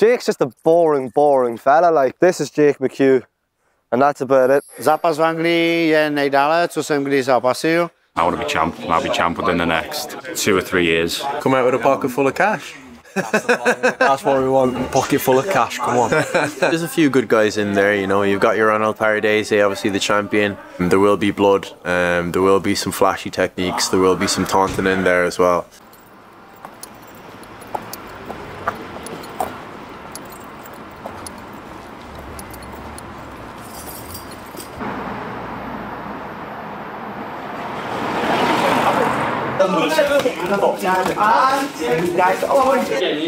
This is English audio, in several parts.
Jake's just a boring fella. Like, this is Jake McHugh, and that's about it. Zápas v Anglii je nejdále, co jsem kdy zápasil. I want to be champ, and I'll be champ within the next 2 or 3 years. Come out with a pocket full of cash. That's what we want, a pocket full of cash, come on. There's a few good guys in there, you know. You've got your Ronald Paradise, obviously the champion. There will be blood, there will be some flashy techniques, there will be some taunting in there as well.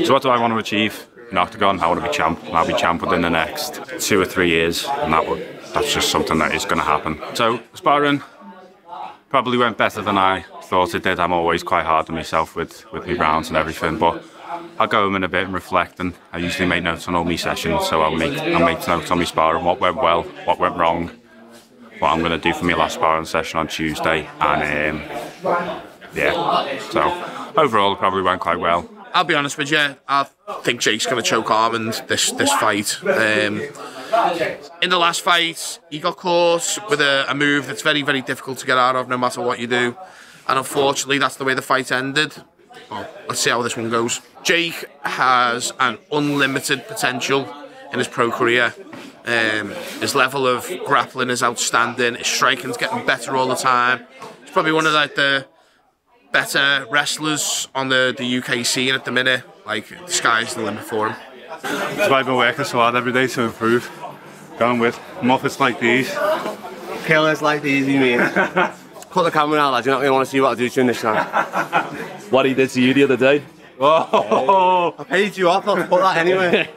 So what do I want to achieve in Octagon? I want to be champ, and I'll be champ within the next 2 or 3 years, and that's just something that is going to happen. So sparring probably went better than I thought it did. I'm always quite hard on myself with my rounds and everything, but I'll go home in a bit and reflect, and I usually make notes on all my sessions, so I'll make notes on my sparring, what went well, what went wrong, what I'm going to do for my last sparring session on Tuesday, and yeah, so overall it probably went quite well. I'll be honest with you, I think Jake's going to choke Armand this fight. In the last fight, he got caught with a move that's very, very difficult to get out of no matter what you do. And unfortunately, that's the way the fight ended. Well, let's see how this one goes. Jake has an unlimited potential in his pro career. His level of grappling is outstanding. His striking's getting better all the time. He's probably one of the better wrestlers on the UK scene at the minute. Like, the sky's the limit for him. That's why I've been working so hard every day to improve. Going with muffets like these. Killers like these, you mean? Put the camera out, lads. You're not going to want to see what I do to you this time. What he did to you the other day. Oh, I paid you off, I'll put that anyway.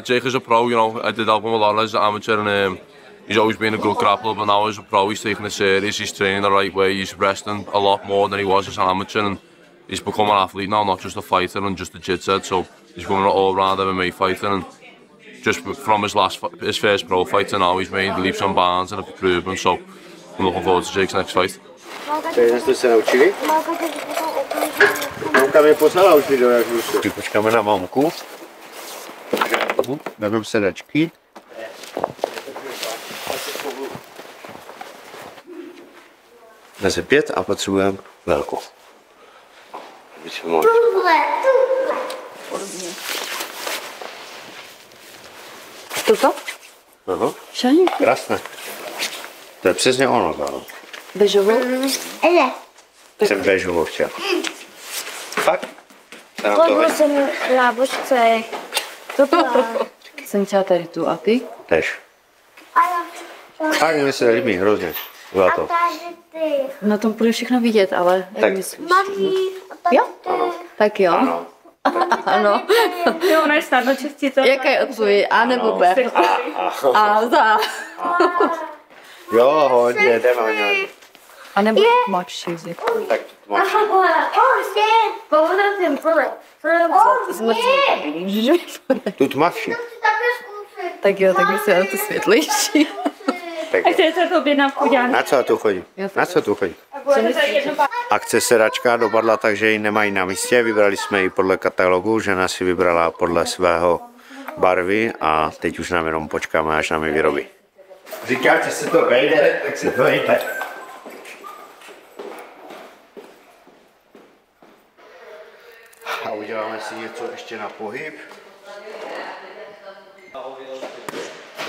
Jake is a pro, you know. I did help him a lot as an amateur, and he's always been a good grappler, but now as a pro he's taking it serious, he's training the right way, he's wrestling a lot more than he was as an amateur, and he's become an athlete now, not just a fighter and just a jit-set, so he's becoming an all-round MMA fighter, and just from his first pro fight to now he's made leaps and bounds and improvement, so I'm looking forward to Jake's next fight. Jste se naučili? Mamka mě poslala už video, jak už. Počkáme na mamku. Vezmeme sedačky. Mezi 5 a potřebujeme velkou. Toto? Aha. Šajně. Krásné. To je přesně ono, ano. Bežovou? Jsem bežovou chtěl. Fakt? Podle jsem lábočce. Toto. Jsem chtěla tady tu a ty? Tež. Tak mi se líbí hrozně. Byla to. Na tom bude všechno vidět, ale... Tak. Jo? Tak jo. Ano. Ano. Jo, ona je snadno čistit. Jaké je odpověď? A nebo B? A za. Jo, hodně, jdeme hodně. A nebo máš čízy. Tak máš. Tu tmavší. Tak jo, tak se na to světlejší. A chcete to objednávku dělat? Na co tu chodí? Na co tu chodí? Akce sedačka dopadla tak, že ji nemají na místě. Vybrali jsme ji podle katalogu, žena si vybrala podle svého barvy a teď už nám jenom počkáme, až nám ji vyrobí. Říkám, že se to vejde, tak se to vejde. A uděláme si něco ještě na pohyb.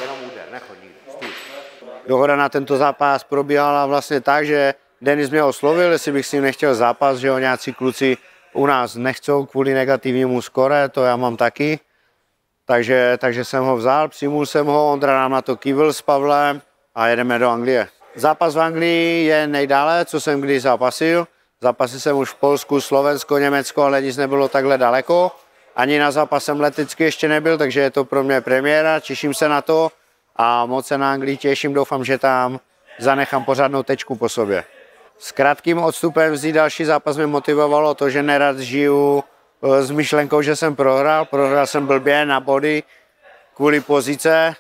Jenom úder, nechoď nikde, stůj. Dohoda na tento zápas probíhala vlastně tak, že Denis mě oslovil, jestli bych si nechtěl zápas, že ho nějací kluci u nás nechcou kvůli negativnímu skore, to já mám taky. Takže jsem ho vzal, přijmul jsem ho, Ondra nám na to kývil s Pavlem a jedeme do Anglie. Zápas v Anglii je nejdále, co jsem kdy zápasil. Zápasil jsem už v Polsku, Slovensko, Německo, ale nic nebylo takhle daleko. Ani na zápas jsem letecky ještě nebyl, takže je to pro mě premiéra, těším se na to a moc se na Anglii těším, doufám, že tam zanechám pořádnou tečku po sobě. S krátkým odstupem vzít další zápas mě motivovalo to, že nerad žiju s myšlenkou, že jsem prohrál. Prohrál jsem blbě na body kvůli pozice.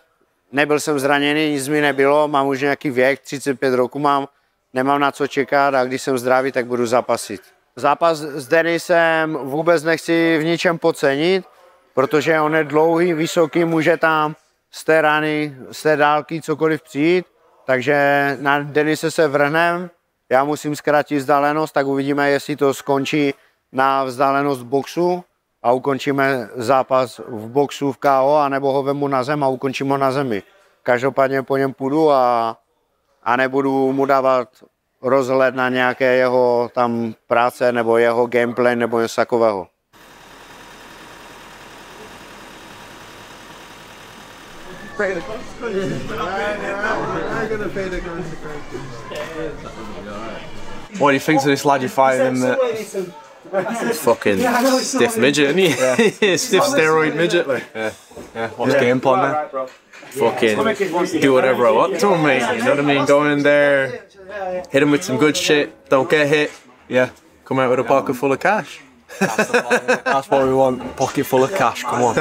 Nebyl jsem zraněný, nic mi nebylo, mám už nějaký věk, 35 roku mám, nemám na co čekat a když jsem zdravý, tak budu zápasit. Zápas s Denisem vůbec nechci v ničem podcenit. protože on je dlouhý, vysoký, může tam z té rany, z té dálky cokoliv přijít, takže na Denise se vrhneme, já musím zkrátit vzdálenost, tak uvidíme, jestli to skončí na vzdálenost boxu a ukončíme zápas v boxu v KO, anebo ho vemu na zem a ukončím ho na zemi. Každopádně po něm půjdu a nebudu mu dávat rozhled na nějaké jeho tam práce nebo jeho gameplay nebo něco takového. What do you think to this lad you're fighting? Fucking stiff midget, isn't he? Yeah. Stiff steroid midget. Like. Yeah. What's game plan then? Fucking do whatever I want to him, mate. You know what I mean? Go in there, hit him with some good shit. Don't get hit. Yeah. Come out with a pocket full of cash. That's what we want, a pocket full of cash, come on.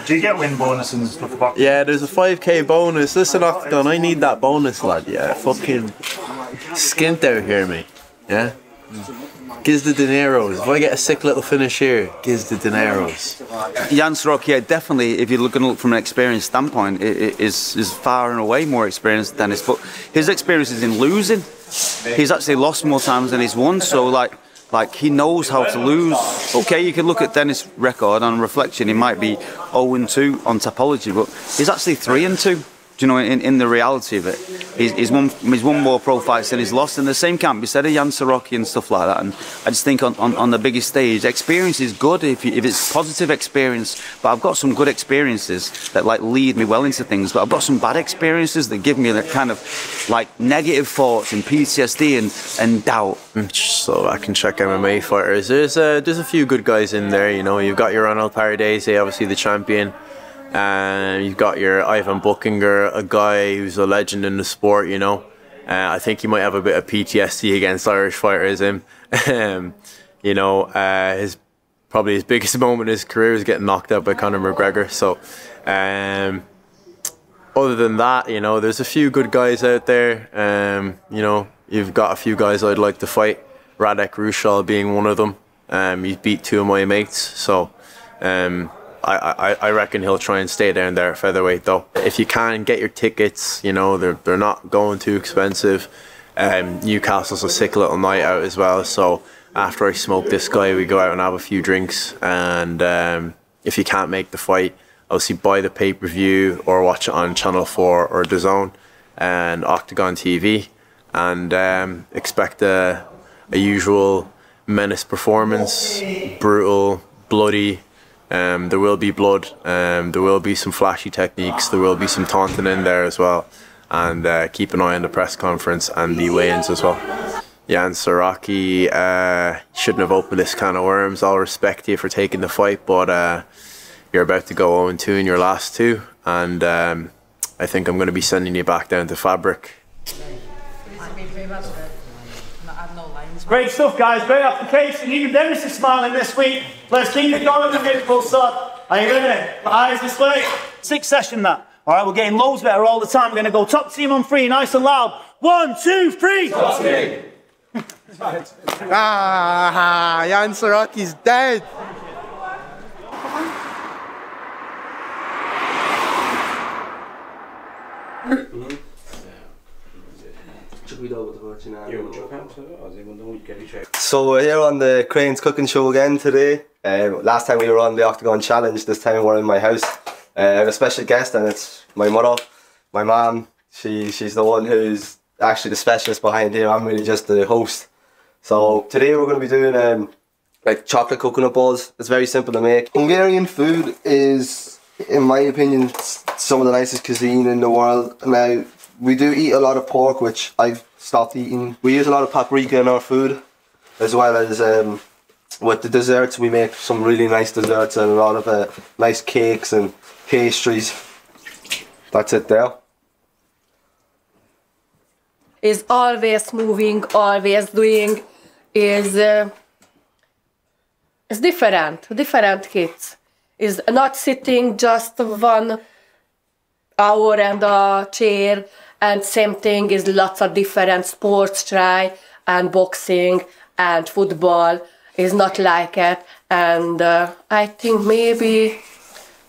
Do you get win bonus and stuff like that? Yeah, there's a 5k bonus. Listen, Octagon, I need that bonus, lad. Yeah, fucking skint out here, mate. Yeah? Gives the dineros. If I get a sick little finish here, gives the dineros. Jan ŠIROKý, yeah, definitely, if you're looking from an experience standpoint, is far and away more experienced than Dennis, but his experience is in losing. He's actually lost more times than he's won, so like he knows how to lose. Okay, you can look at Dennis' record on reflection, he might be 0-2 on topology, but he's actually 3-2. Do you know, in the reality of it, he's won more pro fights than he's lost, and the same can't be said of Jan ŠIROKý and stuff like that. And I just think on the biggest stage, experience is good if it's positive experience. But I've got some good experiences that like lead me well into things, but I've got some bad experiences that give me the kind of like negative thoughts and PTSD and doubt. So I can check MMA fighters. There's a few good guys in there. You know, you've got your Arnold Paradise, obviously the champion. You've got your Ivan Buchinger, a guy who's a legend in the sport, you know. I think he might have a bit of PTSD against Irish fighters, him. You know, probably his biggest moment in his career is getting knocked out by Conor McGregor. So, other than that, you know, there's a few good guys out there. You know, you've got a few guys I'd like to fight. Radek Rushal being one of them. He's beat two of my mates, so... I reckon he'll try and stay down there at featherweight though. If you can get your tickets, you know, they're not going too expensive. Newcastle's a sick little night out as well, so after I smoke this guy we go out and have a few drinks, and if you can't make the fight, obviously buy the pay-per-view or watch it on Channel 4 or DAZN and Octagon TV, and expect a usual menace performance, brutal, bloody. There will be blood, there will be some flashy techniques, there will be some taunting in there as well, and keep an eye on the press conference and the weigh-ins as well. Jan ŠIROKý shouldn't have opened this can of worms. I'll respect you for taking the fight, but you're about to go 0-2 in your last two, and I think I'm going to be sending you back down to Fabric. Great stuff, guys. Great application. Even Dennis is smiling this week. Let's keep it going with the beautiful son. Are you ready? Eyes this way. 6 session that. All right, we're getting loads better all the time. We're going to go top team on 3, nice and loud. 1, 2, 3. Top team. Jan ŠIROKý's dead. So we're here on the Crane's cooking show again today. Last time we were on the OKTAGON Challenge, this time we're in my house. I have a special guest, and it's my mother, my mom. She's the one who's actually the specialist behind here. I'm really just the host. So today we're going to be doing like chocolate coconut balls. It's very simple to make. Hungarian food is, in my opinion, some of the nicest cuisine in the world. Now, we do eat a lot of pork, which I've stopped eating. We use a lot of paprika in our food, as well as with the desserts. We make some really nice desserts and a lot of nice cakes and pastries. That's it there. Is always moving, always doing, is different kids. Is not sitting just 1 hour in a chair, and same thing is lots of different sports try, and boxing and football. is not like it. And I think maybe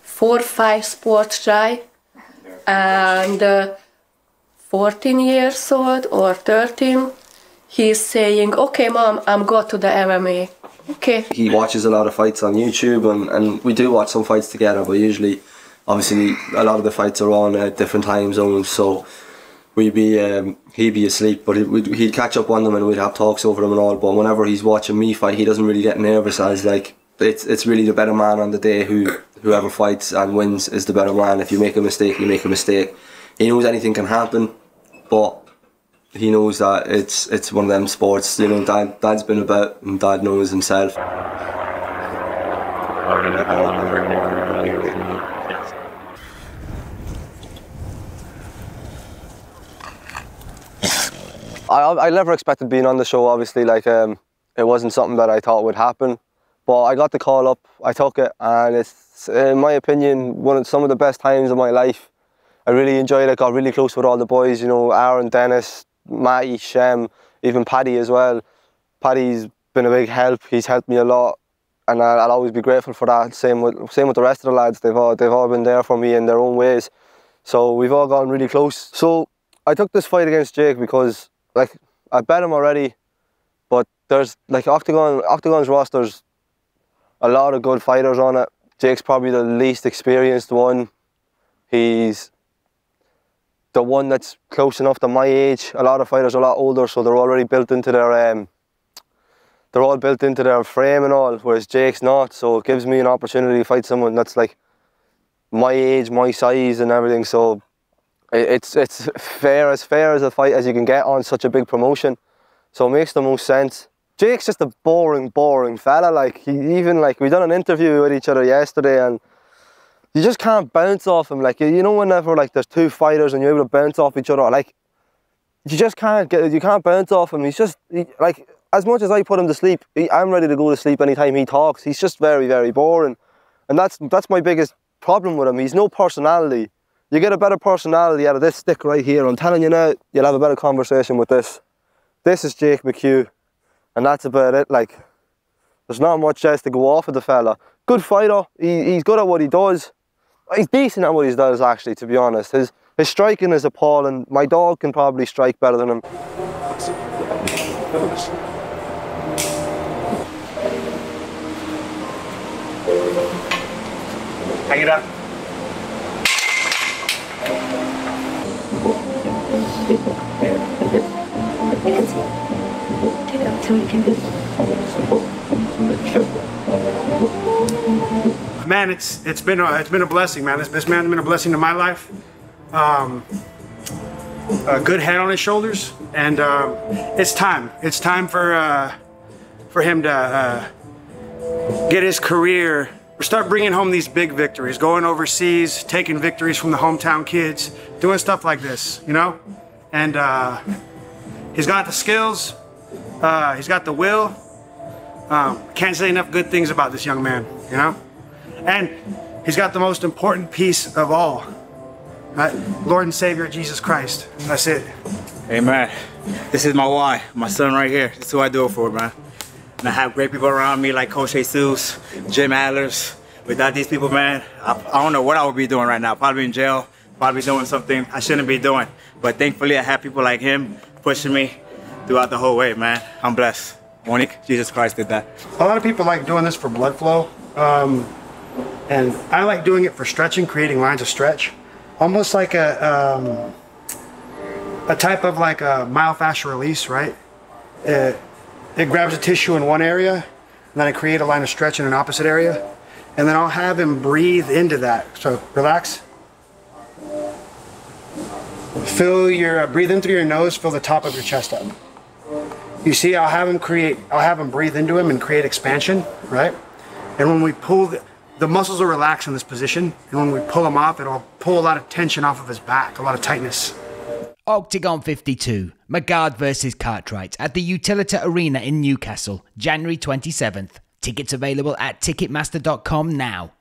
4 or 5 sports try, and 14 years old or 13, he's saying, okay mom, I'm going to the MMA. Okay. He watches a lot of fights on YouTube, and we do watch some fights together, but usually, obviously, a lot of the fights are on at different time zones, so he'd be asleep, but he'd catch up on them and we'd have talks over them and all. But whenever he's watching me fight, he doesn't really get nervous, as like it's really the better man on the day. Whoever fights and wins is the better man. If you make a mistake, you make a mistake. He knows anything can happen, but he knows that it's one of them sports. You know, Dad's been about, and Dad knows himself. I never expected being on the show, obviously, like it wasn't something that I thought would happen, but I got the call up, I took it, and it's, in my opinion, some of the best times of my life. I really enjoyed it, got really close with all the boys, you know, Aaron, Dennis, Matty, Shem, even Paddy as well. Paddy's been a big help, he's helped me a lot, and I'll always be grateful for that. Same with the rest of the lads, they've all been there for me in their own ways. So we've all gotten really close. So I took this fight against Jake because, like, I bet him already, but there's, like, Octagon's roster's a lot of good fighters on it. Jake's probably the least experienced one. He's the one that's close enough to my age. A lot of fighters are a lot older, so they're already built into their they're all built into their frame and all, whereas Jake's not. So it gives me an opportunity to fight someone that's like my age, my size and everything. So it's fair as a fight as you can get on such a big promotion. So it makes the most sense. Jake's just a boring fella. Like, we done an interview with each other yesterday, and you just can't bounce off him. Like, you know, whenever like there's two fighters and you're able to bounce off each other, like, you can't bounce off him. He's just like, as much as I put him to sleep, I'm ready to go to sleep anytime he talks. He's just very boring, and that's my biggest problem with him. He's no personality. You get a better personality out of this stick right here. I'm telling you now, you'll have a better conversation with this. This is Jake McHugh, and that's about it. Like, there's not much else to go off of the fella. Good fighter. He's good at what he does. He's decent at what he does, actually, to be honest. His striking is appalling. My dog can probably strike better than him. Hang it up. Man, it's been a blessing, man. This man's been a blessing to my life. A good head on his shoulders, and it's time. It's time for him to get his career. Start bringing home these big victories, going overseas, taking victories from the hometown kids, doing stuff like this, you know? And he's got the skills, he's got the will. Can't say enough good things about this young man, you know? And he's got the most important piece of all, right? Lord and Savior Jesus Christ. That's it. Amen. This is my why, my son right here. This is who I do it for, man. And I have great people around me like Coach Jesus, Jim Adlers. Without these people, man, I don't know what I would be doing right now. Probably in jail, probably doing something I shouldn't be doing. But thankfully, I have people like him pushing me throughout the whole way, man. I'm blessed. Monique, Jesus Christ did that. A lot of people like doing this for blood flow. And I like doing it for stretching, creating lines of stretch. Almost like a type of like a myofascial release, right? It grabs a tissue in one area, and then I create a line of stretch in an opposite area, and then I'll have him breathe into that. So relax. Breathe in through your nose, fill the top of your chest up. You see, I'll have him breathe into him and create expansion, right? And when we pull, the muscles will relax in this position, and when we pull him off, it'll pull a lot of tension off of his back, a lot of tightness. Octagon 52, Magard versus Cartwright at the Utilita Arena in Newcastle, January 27th. Tickets available at Ticketmaster.com now.